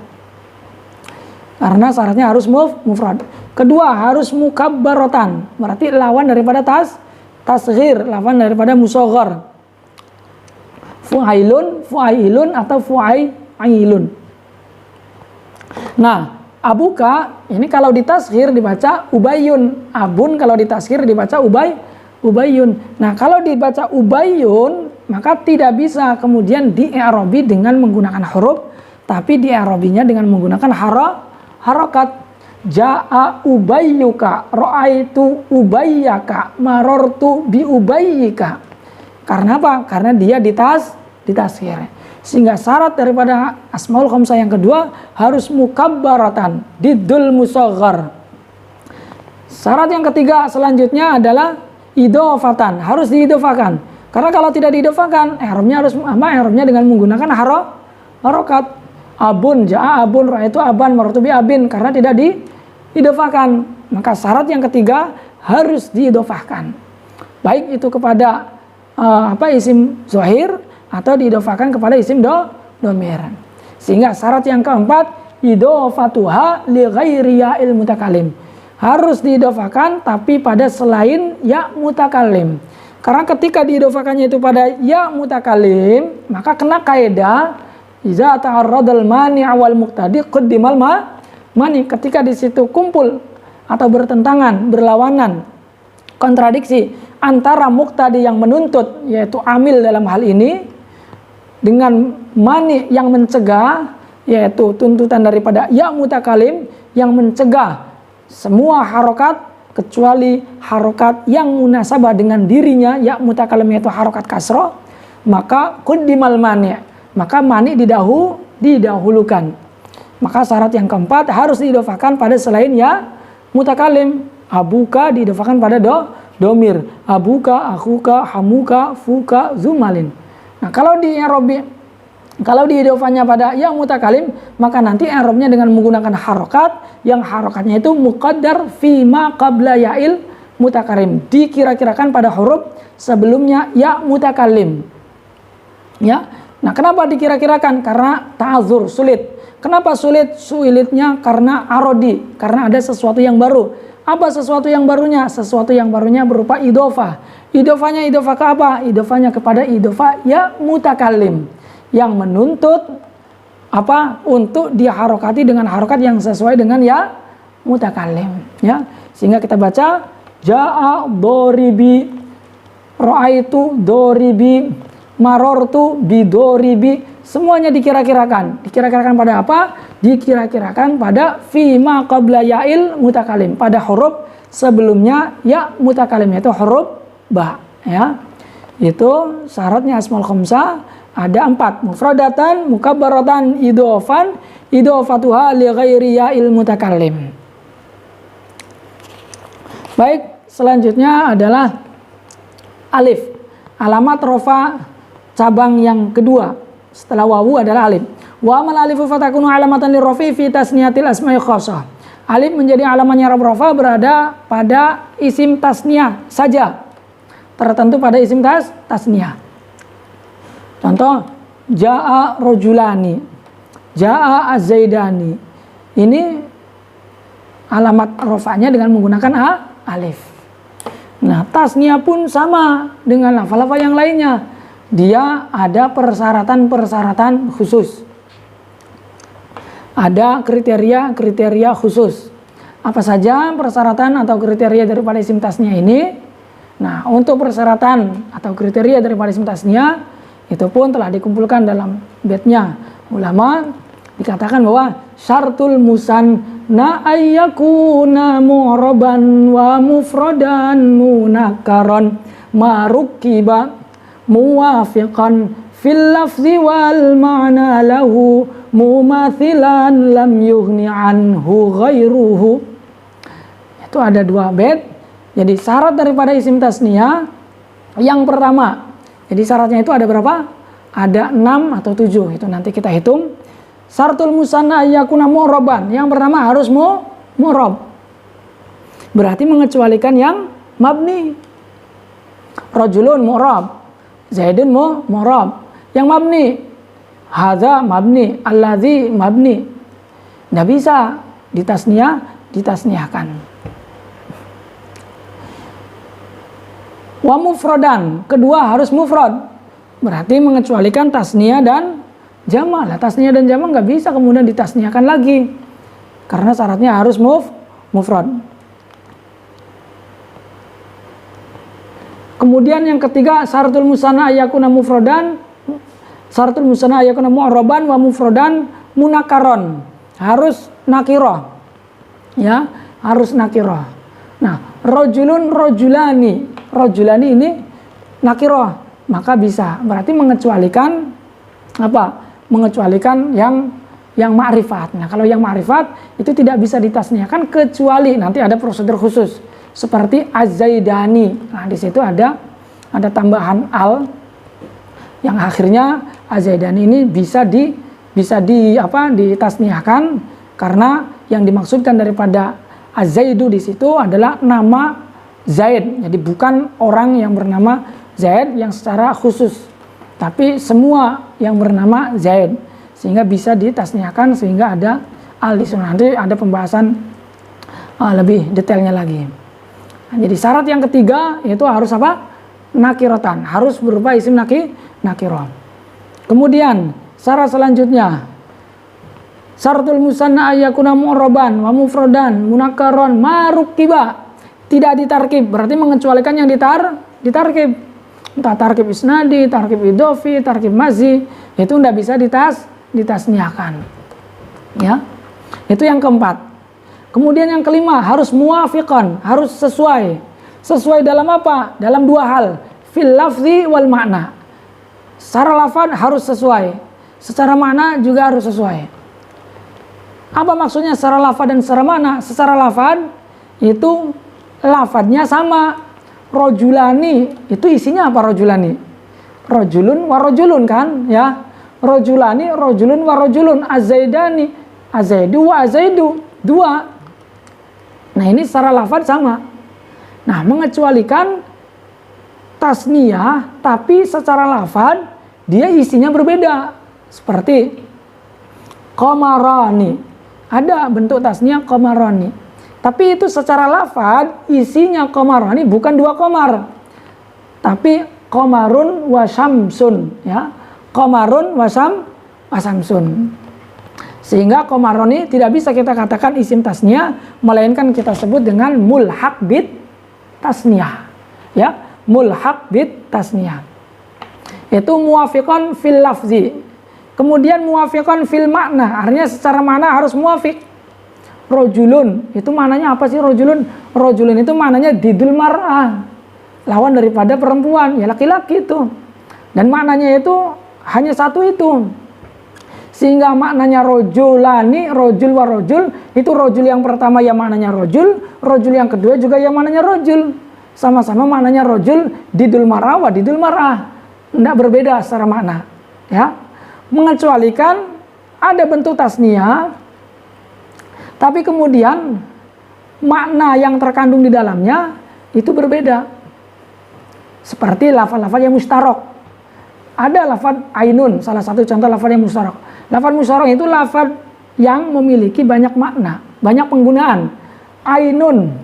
Karena syaratnya harus mufrad. Kedua harus mukabbaratan, berarti lawan daripada tasghir, lawan daripada musaghar. Fu'ailun atau fu'ailun. Nah, abuka ini kalau ditasghir dibaca ubayyun, abun kalau ditasghir dibaca ubayyun. Nah, kalau dibaca ubayyun maka tidak bisa kemudian di-i'rabi dengan menggunakan huruf, tapi di-i'rabinya dengan menggunakan harakat. Ja'a ubayyuka, ra'aitu ubayyaka, marartu bi ubayyika. Karena apa? Karena dia ditasghir. Sehingga syarat daripada asmaul khamsah yang kedua harus mukabbaratan, diddul musaghar. Syarat yang ketiga selanjutnya adalah idofatan, harus diidofakan. Karena kalau tidak diidofakan, i'rabnya dengan menggunakan harokat. Abun, ja'a abun, ra'aitu aban, marartu bi abin, karena tidak diidofakan. Maka syarat yang ketiga harus diidofahkan. Baik itu kepada isim zahir atau diidofakan kepada isim domir. Sehingga syarat yang keempat idofatuha li ghairi ya'il mutakallim. Harus diidofakan tapi pada selain ya mutakallim. Karena ketika diidofakannya itu pada ya mutakallim, maka kena kaidah iza ta'arradal mani' wal muqtadi qaddimal mani. Ketika di situ kumpul atau bertentangan, berlawanan, kontradiksi antara muqtadi yang menuntut yaitu amil dalam hal ini dengan mani yang mencegah yaitu tuntutan daripada ya mutakallim yang mencegah semua harokat kecuali harokat yang munasabah dengan dirinya ya mutakallim yaitu harokat kasroh. maka quddimal mani', maka mani didahulukan. Maka syarat yang keempat harus diidofakan pada selain ya mutakalim. Abuka diidofakan pada domir. Abuka, akhuka, hamuka, fuka, zumalin. Nah, kalau di i'robi, kalau diidofanya pada yang mutakalim, maka nanti i'robnya dengan menggunakan harokat, yang harokatnya itu muqaddar fima qabla ya'il mutakalim, dikira-kirakan pada huruf sebelumnya ya mutakalim. Ya. Nah, kenapa dikira-kirakan? Karena ta'adzur, sulit. Kenapa sulit? Sulitnya karena arodi, karena ada sesuatu yang baru. Apa sesuatu yang barunya? Sesuatu yang barunya berupa idofah. Idofahnya idofah ke apa? Idofahnya kepada idofah ya mutakalim, yang menuntut apa? Untuk diharokati dengan harokat yang sesuai dengan ya mutakalim. Ya, sehingga kita baca ja'a doribi, ro'aitu doribi, marortu bidoribi. Semuanya dikira-kirakan. Dikira-kirakan pada apa? Dikira-kirakan pada fima qabla ya'il mutakalim, pada huruf sebelumnya ya mutakalim, yaitu huruf ba. Ya, itu syaratnya asmaul khamsah ada 4. Mufradatan, mukabbaratan, idofan, idofatuha li ghairi ya'il mutakalim. Baik, selanjutnya adalah alif. Alamat rofa cabang yang kedua setelah wawu adalah alif. Wa amal alifu fatakunu alamatan lirrafi fi tasniyatil asma'i khassah. Alif menjadi alamatnya rofa berada pada isim tasniyah saja. Tertentu pada isim tasniyah. Contoh, ja'a rojulani, ja'a az-zaidani. Ini alamat rofanya dengan menggunakan alif. Nah, tasniyah pun sama dengan lafal-lafal yang lainnya. Dia ada persyaratan-persyaratan khusus. Ada kriteria-kriteria khusus. Apa saja persyaratan atau kriteria daripada isim tasniyah ini? Nah, untuk persyaratan atau kriteria daripada isim tasniyah itu pun telah dikumpulkan dalam baitnya. Ulama dikatakan bahwa syartul musanna ayyakuna mu'raban wa mufradan munakkaran marukiba muwafiqan fil lafzi wal ma'na lahu mumathilan lam yughni anhu ghairuhu. Itu ada 2 bait. Jadi syarat daripada isim tasniyah yang pertama. Jadi syaratnya itu ada berapa? Ada 6 atau 7. Itu nanti kita hitung. Syartul musanna ayyakuna mu'raban. Yang pertama harus mu'rab. Berarti mengecualikan yang mabni. Rajulun mu'rab, Zaidun mu'rab. Yang mabni, hadza mabni, alladzi mabni. Nggak bisa ditasniyahkan. Wa mufradan, kedua harus mufrad. Berarti mengecualikan tasniyah dan jama'. Lah tasniyah dan jama' nggak bisa kemudian ditasniyahkan lagi. Karena syaratnya harus mufrad. Kemudian yang ketiga, syaratul musanna ayyakuna mufradan, syaratul musanna ayyakuna mu'raban wa mufradan munakaron. Harus nakirah. Ya, harus nakirah. Nah, rajulun rajulani. Rajulani ini nakirah, maka bisa. Berarti mengecualikan apa? Mengecualikan yang ma'rifat. Nah, kalau yang ma'rifat itu tidak bisa ditasniyahkan kecuali nanti ada prosedur khusus. Seperti az-zaidani. Nah, di situ ada tambahan al yang akhirnya az-zaidani ini bisa ditasniyahkan karena yang dimaksudkan daripada az-zaidu di situ adalah nama Zaid. Jadi bukan orang yang bernama Zaid yang secara khusus, tapi semua yang bernama Zaid, sehingga bisa ditasniyahkan sehingga ada al di sana. Nanti ada pembahasan lebih detailnya lagi. Nah, jadi syarat yang ketiga yaitu harus apa? Nakiratan, harus berupa isim nakirah. Kemudian syarat selanjutnya, syaratul musanna ayyakuna mu'raban wa mufradan munakkaron marukiba. Tidak ditarkib, berarti mengecualikan yang ditarkib. Entah tarkib isnadi, tarkib idofi, tarkib mazi, itu tidak bisa ditasniyahkan. Ya, itu yang keempat. Kemudian yang kelima, harus muwafiqan, harus sesuai. Sesuai dalam apa? Dalam 2 hal, fil lafzi wal makna. secara lafaz harus sesuai, secara makna juga harus sesuai. Apa maksudnya secara lafaz dan secara makna? Secara lafaz itu lafadznya sama. Rojulani itu isinya apa rojulani? Rojulun wa rojulun kan ya. Rojulani, rojulun wa rojulun, azaidani, azaidu wa azaidu, dua. Nah ini secara lafaz sama. Nah mengecualikan tasniyah tapi secara lafaz dia isinya berbeda. Seperti qamarani, ada bentuk tasniyah qamarani, tapi itu secara lafaz isinya qamarani bukan dua qamar, tapi qamarun wa syamsun ya. Qamarun wa syamsun. Sehingga qamaroni tidak bisa kita katakan isim tasniyah, melainkan kita sebut dengan mulhaq bit tasniyah. Ya, mulhaq bit tasniyah. Itu muwafiqan fil lafzi. Kemudian muwafiqan fil makna, artinya secara makna harus muwafiq. Rojulun, itu maknanya apa sih rojulun? Rojulun itu maknanya didul mar'ah, lawan daripada perempuan, ya laki-laki itu. Dan maknanya itu hanya satu itu. Sehingga maknanya rojulani, rojul wa rojul, itu rojul yang pertama yang maknanya rojul yang kedua juga yang maknanya rojul. Sama-sama maknanya rojul, didul mar'ah wa didul mar'ah. Tidak berbeda secara makna. Ya. Mengecualikan ada bentuk tasniyah, tapi kemudian makna yang terkandung di dalamnya itu berbeda. Seperti lafaz-lafaz yang mustarok. Ada lafaz ainun, salah satu contoh lafaz yang mustarok. Lafaz mustarok itu lafaz yang memiliki banyak makna, banyak penggunaan. Ainun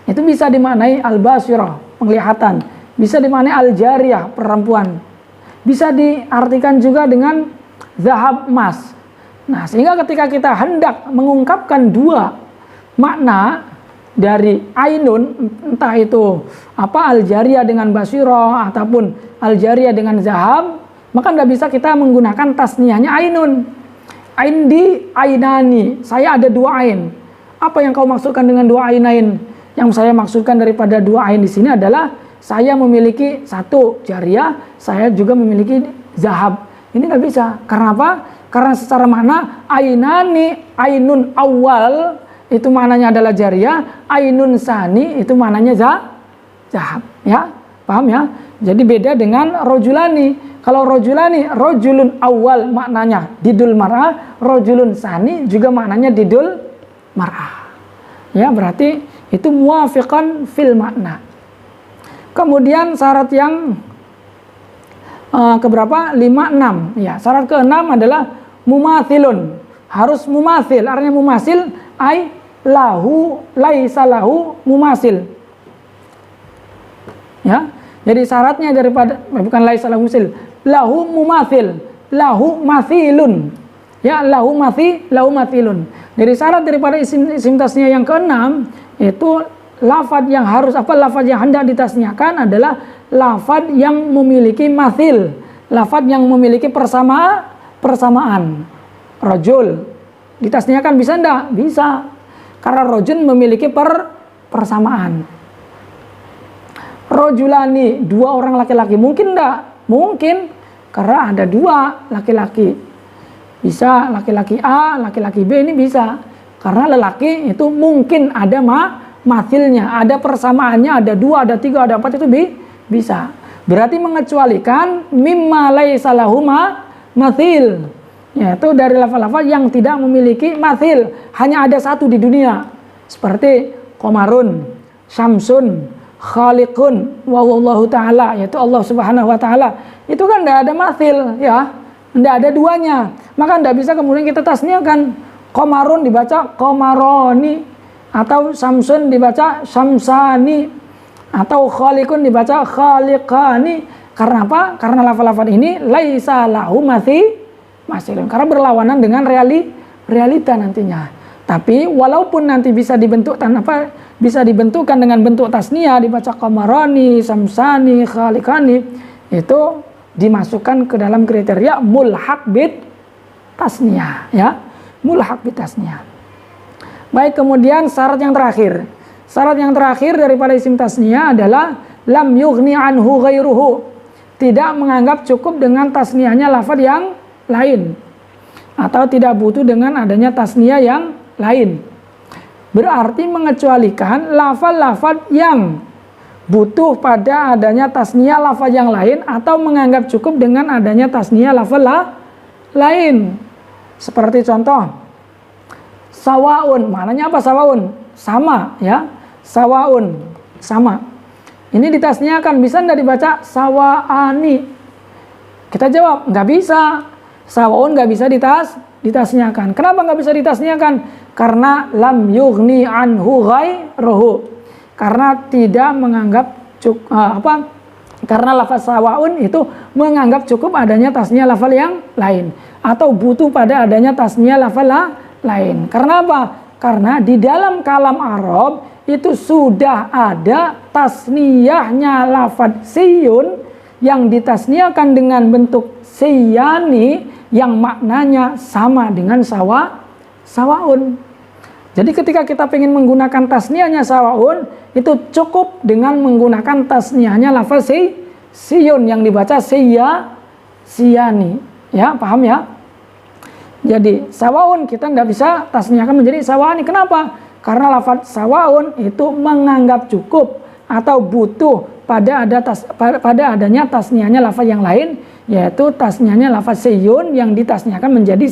itu bisa dimaknai al-basirah, penglihatan. Bisa dimaknai al-jariyah, perempuan. Bisa diartikan juga dengan zahab, emas. Nah, sehingga ketika kita hendak mengungkapkan dua makna dari ainun, entah itu apa al-jariyah dengan basirah ataupun al-jariyah dengan zahab, maka tidak bisa kita menggunakan tasniyahnya ainun. Aindi ainani, saya ada dua ain. Apa yang kau maksudkan dengan dua ainain? Yang saya maksudkan daripada dua ain di sini adalah saya memiliki satu jariyah, saya juga memiliki zahab. Ini nggak bisa. Karena apa? Karena secara makna ainani, ainun awal itu maknanya adalah jariyah, ainun sani itu maknanya zahab. Ya, paham ya? Jadi beda dengan rojulani. Kalau rojulani, rojulun awal maknanya didul mar'ah, rojulun sani juga maknanya didul mar'ah. Ya, berarti itu muwafiqan fil makna. Kemudian syarat yang keberapa? 5, 6. Ya, syarat ke-6 adalah mumathilun. Harus mumathil. Artinya mumathil ai lahu laisa lahu mumathil. Ya. Jadi syaratnya daripada bukan laisa lahu mumathil, lahu mumathil, lahu mathilun. Ya, lahu mathilun. Jadi syarat daripada isim tasniyah yang ke-6 itu lafaz yang harus lafaz yang hendak ditasniyahkan adalah lafaz yang memiliki mathil, lafaz yang memiliki persamaan. Rojul ditasniyahkan bisa enggak? Bisa. Karena rojul memiliki persamaan. Rojulani, dua orang laki-laki, mungkin enggak? Mungkin, karena ada dua laki-laki. Bisa laki-laki A, laki-laki B, ini bisa. Karena lelaki itu mungkin ada mathilnya, ada persamaannya, ada dua, ada tiga, ada empat, itu bisa. Berarti mengecualikan mimma laisa lahu mathil, yaitu dari lafaz-lafaz yang tidak memiliki mathil, hanya ada satu di dunia. Seperti qamarun, syamsun, khaliqun, wallahu ta'ala, yaitu Allah subhanahu wa ta'ala. Itu kan tidak ada mathil, ya, tidak ada duanya. Maka tidak bisa kemudian kita tasniyahkan. Qamarun dibaca qamaroni, atau syamsun dibaca syamsani, atau khaliqun dibaca khaliqani. Karena apa? Karena lafaz-lafaz ini laisa lahu mathilun, karena berlawanan dengan realita nantinya. Tapi walaupun nanti bisa dibentukkan dengan bentuk tasniyah, dibaca qamarani, syamsani, khaliqani, itu dimasukkan ke dalam kriteria mulhaq bit tasniyah, ya. Mulhaq bit tasniyah. Baik, kemudian syarat yang terakhir. Syarat yang terakhir daripada isim tasniyah adalah lam yughni anhu ghairuhu. tidak menganggap cukup dengan tasniahnya lafaz yang lain, atau tidak butuh dengan adanya tasniah yang lain. Berarti mengecualikan lafaz-lafaz yang butuh pada adanya tasniah lafaz yang lain, atau menganggap cukup dengan adanya tasniah lafaz lain. Seperti contoh, sawaun, maknanya apa sawaun? Sama, ya. Sawaun, sama. Ini ditasniahkan, bisa nggak dibaca sawaani? Kita jawab, nggak bisa. Sawaun nggak bisa ditasniahkan. Kenapa nggak bisa ditasniahkan? Karena lam yughni anhu ghairuhu. Karena tidak menganggap karena lafaz sawaun itu menganggap cukup adanya tasniah lafaz yang lain, atau butuh pada adanya tasniah lafaz lain. Karena apa? Karena di dalam kalam Arab itu sudah ada tasniyahnya lafaz siyun yang ditasniahkan dengan bentuk siyani yang maknanya sama dengan sawaun. Jadi ketika kita ingin menggunakan tasniyahnya sawaun, itu cukup dengan menggunakan tasniyahnya lafaz siyun yang dibaca siyani. Ya, paham ya? Jadi sawaun kita nggak bisa tasniyahkan menjadi sawani. Kenapa? Karena lafaz sawaun itu menganggap cukup atau butuh pada adanya tasniyahnya lafaz yang lain, yaitu tasniyahnya lafaz siyun yang ditasniyahkan menjadi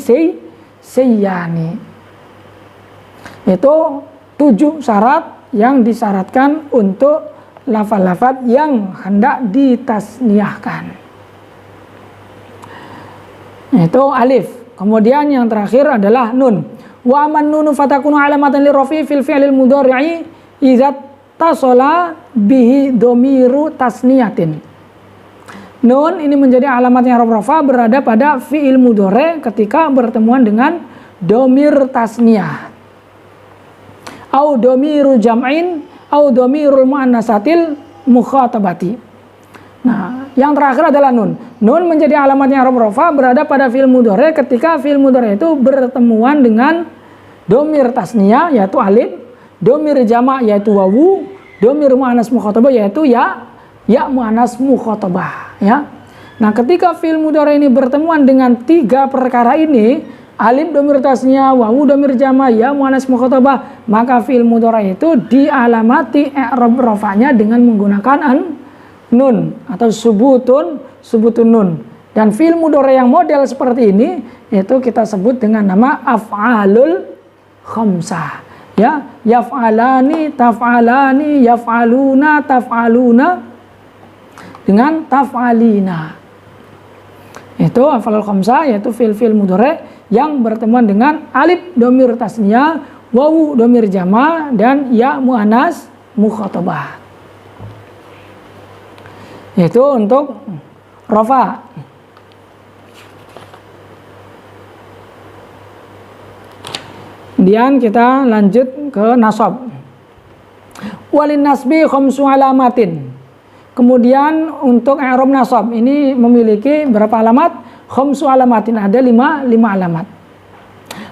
siyani. Itu 7 syarat yang disyaratkan untuk lafaz-lafaz yang hendak ditasniyahkan. Itu alif. Kemudian yang terakhir adalah nun. Wa man nunu fatakunu alamatan lirafi fil fi'lil mudhari'i idza tasala bihi dhamiru tasniyatin. Nun ini menjadi alamatnya i'rab rafa berada pada fi'il mudhari ketika bertemuan dengan dhamir tasniyah. Au dhamiru jam'in au dhamirul muannatsatil mukhatabati. Nah, yang terakhir adalah nun. Nun menjadi alamatnya i'rab rafa berada pada fi'il mudhari ketika fi'il mudhari itu bertemuan dengan dhamir tasniyah yaitu alif, dhamir jama' yaitu wawu, dhamir muannats mukhatabah yaitu ya muannats mukhatabah, ya. Nah, ketika fi'il mudhari ini bertemuan dengan 3 perkara ini, alif dhamir tasniyah, wawu dhamir jama', ya muannats mukhatabah, maka fi'il mudhari itu dialamati i'rab rafa'nya dengan menggunakan nun atau subutun nun. Dan fi'il mudhari yang model seperti ini itu kita sebut dengan nama af'alul khamsah. Ya, yaf'alani, taf'alani, yaf'aluna, taf'aluna dengan taf'alina. Itu af'alul khamsah, yaitu fi'il mudhari yang bertemuan dengan alif dhamir tasniyah, wawu dhamir jama' dan ya muannats mukhatabah. Itu untuk rafa. Kemudian kita lanjut ke nasab. Walin nasbi khamsu alamatin. Kemudian untuk i'rab nasab ini memiliki berapa alamat? Khamsu alamatin, ada 5 alamat.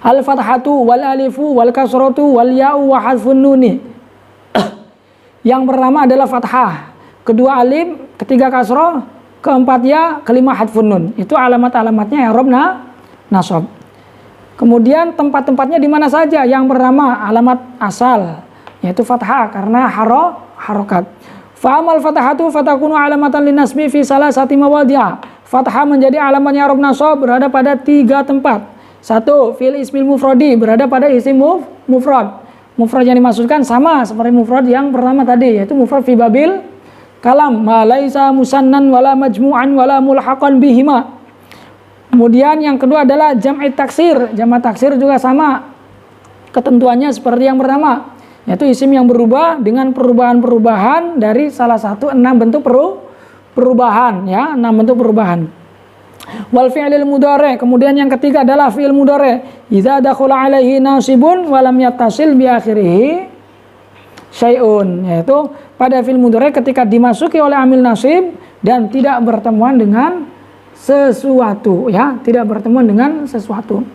Al-fathatu wal alifu wal kasratu wal ya'u wa hadfun nuni. Yang pertama adalah fathah, kedua alif, ketiga kasrah, keempat ya, kelima hadfun nun. Itu alamat-alamatnya i'rab nasab. Kemudian tempat-tempatnya di mana saja? Yang pertama alamat asal, yaitu fathah karena harokat. Fa'amal fathatu fatakunu alamatan linasbi fi salasati mawadhi'a. Fathah menjadi alamatnya i'rab nasab berada pada 3 tempat. 1. Fil ismil mufradi, berada pada isim mufrad. Mufrad yang dimaksudkan sama seperti mufrad yang pertama tadi, yaitu mufrad fi babil kalam, ma laisa musannan wala majmu'an wala mulhaqan bihima. Kemudian yang kedua adalah jam'i taksir. Jamak taksir juga sama ketentuannya seperti yang pertama, yaitu isim yang berubah dengan perubahan-perubahan dari salah satu 6 bentuk perubahan, ya, 6 bentuk perubahan. Wal fi'lil mudhari, kemudian yang ketiga adalah fi'il mudhari. Idza dakhala alaihi nasibun wa lam yattasil bi akhirih syai'un, yaitu pada fi'il mudhari ketika dimasuki oleh amil nasib dan tidak bertemuan dengan sesuatu, ya, tidak bertemuan dengan sesuatu.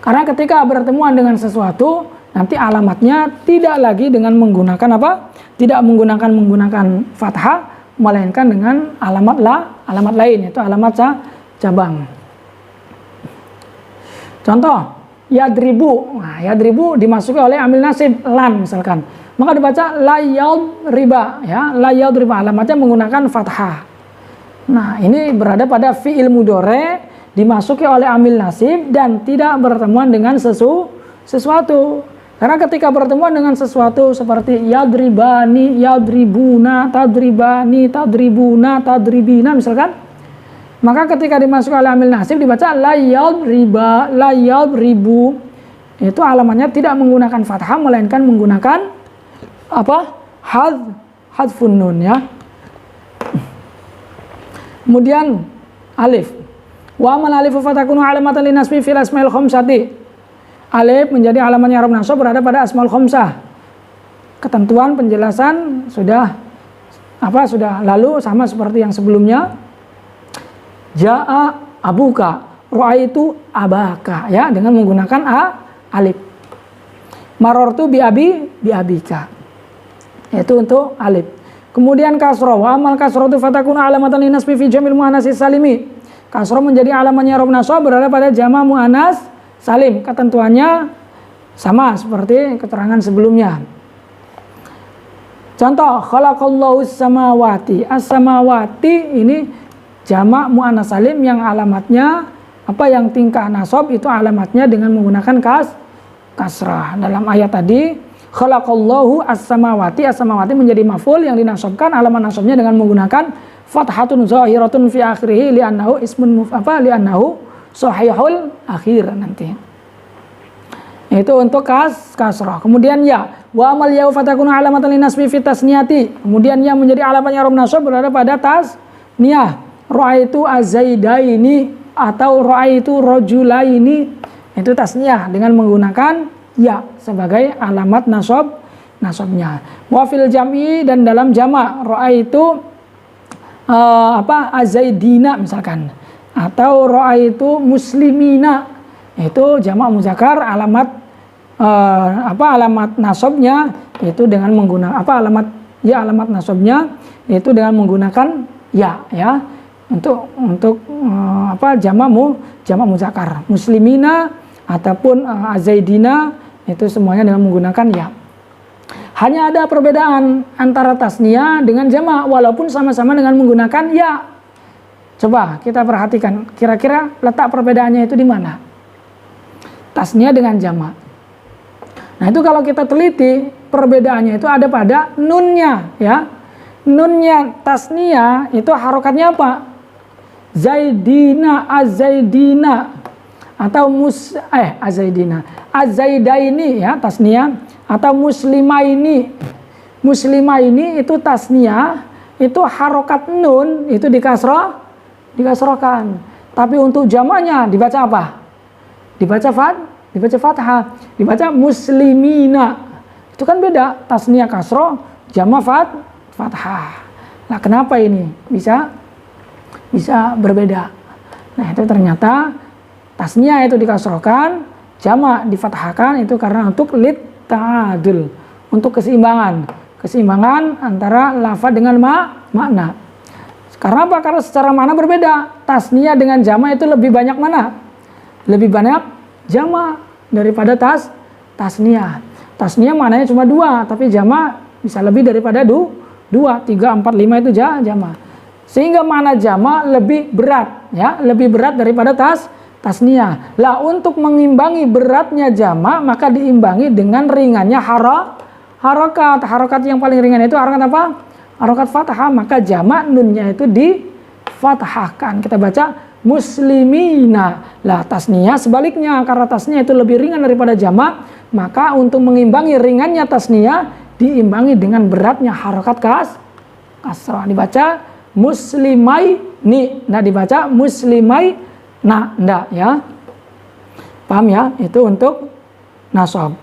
Karena ketika bertemuan dengan sesuatu, nanti alamatnya tidak lagi dengan menggunakan apa? Tidak menggunakan fathah, melainkan dengan alamat lain, yaitu alamat cabang. Contoh, yadribu. Nah, yadribu dimasuki oleh amil nasib lan misalkan. Maka dibaca la yadriba, ya. La yadriba, alamatnya menggunakan fathah. Nah, ini berada pada fi'il mudhari dimasuki oleh amil nasib dan tidak bertemuan dengan sesuatu. Karena ketika bertemuan dengan sesuatu seperti yadribani, yadribuna, tadribani, tadribuna, tadribina misalkan, maka ketika dimasuki oleh amil nasib dibaca la yadriba, la yadribu. Itu alamatnya tidak menggunakan fathah melainkan menggunakan apa? Hadfun nun, ya. Kemudian alif. Wa amal alifu fatakunu alamatan linasbi fil asmail khamsati. Alif menjadi alamatnya i'rab nasab berada pada asmaul khamsah. Ketentuan penjelasan sudah lalu sama seperti yang sebelumnya. Ja'a abuka, ra'aitu abaka, ya, dengan menggunakan alif. Marortu bi abika. Itu untuk alif. Kemudian kasroh, wa amal kasroh tu fatakunu alamatan linasbi fi jamil muannas salimi. Kasroh menjadi alamatnya i'rab nasab berada pada jama' muannas salim. Ketentuannya sama seperti keterangan sebelumnya. Contoh, khalaqallahu samawati. As-samawati ini jama' muannas salim yang alamatnya yang tingkah nasab itu alamatnya dengan menggunakan kasrah. Dalam ayat tadi khalaqallahu as-samawati, as-samawati menjadi maf'ul yang dinasabkan, alamat nasabnya dengan menggunakan fathatun zahiratun fi akhirih li'annahu ismun li'annahu sahihul akhir nanti. Itu untuk kasrah. Kemudian ya, wa amal ya fatakunu alamatan linasbi fi tasniyati. Kemudian ya menjadi alamatnya i'rab nasab berada pada tasniyah. Ra'aitu azaidaini atau ra'aitu rajulaini, itu tasniyah dengan menggunakan ya sebagai alamat nasabnya. Wa fil jam'i, dan dalam jama' ra'aitu azaidina misalkan, atau ra'aitu muslimina, itu jama' muzakkar, alamat alamat nasabnya itu dengan menggunakan alamat nasabnya itu dengan menggunakan ya untuk jama' muzakkar muslimina ataupun azaidina, itu semuanya dengan menggunakan ya. Hanya ada perbedaan antara tasniyah dengan jama' walaupun sama-sama dengan menggunakan ya. Coba kita perhatikan kira-kira letak perbedaannya itu di mana? Tasniyah dengan jama'. Nah, itu kalau kita teliti perbedaannya itu ada pada nunnya, ya. Nunnya tasniyah itu harokatnya apa? Zaidina, azaidina, atau azaidina, azaidaini, ya, tasniyah, atau muslimaini. Muslimaini itu tasniyah, itu harokat nun itu dikasrohkan. Tapi untuk jamaknya dibaca apa? Dibaca fathah, dibaca muslimina. Itu kan beda, tasniyah kasroh, jamak fathah. Nah, kenapa ini bisa berbeda? Nah, itu ternyata tasniyah itu dikasrohkan, jamak difathahkan, itu karena untuk lit ta'adul, untuk keseimbangan antara lafaz dengan makna. Karena apa? Karena secara makna berbeda. Tasniyah dengan jamak itu lebih banyak mana? Lebih banyak jamak daripada tasniyah. Tasniyah maknanya cuma 2, tapi jamak bisa lebih daripada 2, 3, 4, 5 itu jamak. Sehingga makna jamak lebih berat, ya, lebih berat daripada tasniyah. Lah, untuk mengimbangi beratnya jamak maka diimbangi dengan ringannya harokat. Harokat yang paling ringan itu harokat apa? Harokat fathah. Maka jamak nunnya itu difathahkan. Kita baca muslimina. Lah, tasniyah sebaliknya, karena tasniyah itu lebih ringan daripada jamak, maka untuk mengimbangi ringannya tasniyah diimbangi dengan beratnya harokat kasrah. Dibaca muslimaini, nah dibaca muslimai, nah ndak, ya. Paham ya? Itu untuk nasab.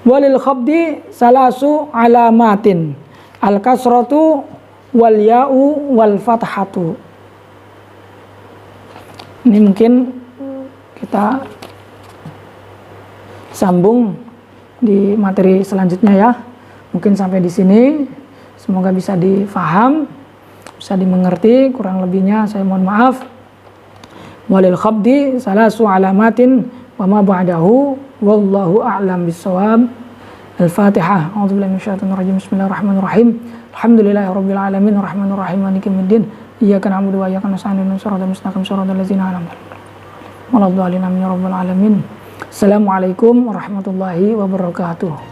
Walil khabdi salasu alamatin, al kasratu wal ya'u wal fathatu. Ini mungkin kita sambung di materi selanjutnya, ya. Mungkin sampai di sini, semoga bisa difaham, bisa dimengerti. Kurang lebihnya saya mohon maaf. Walil khabdi salasu alamatin wa ma ba'dahu wallahu a'lam bissawab. Al-Fatihah. A'udzubillahi minasyaitonir rajim. Bismillahirrahmanirrahim. Alhamdulillahirabbil alamin arrahmanir rahim maliki yaumiddin. Iyyaka na'budu wa iyyaka nasta'in ihdinas siratal mustaqim siratal ladzina an'amta 'alaihim ghairil maghdubi 'alaihim waladdallin. Assalamualaikum warahmatullahi wabarakatuh.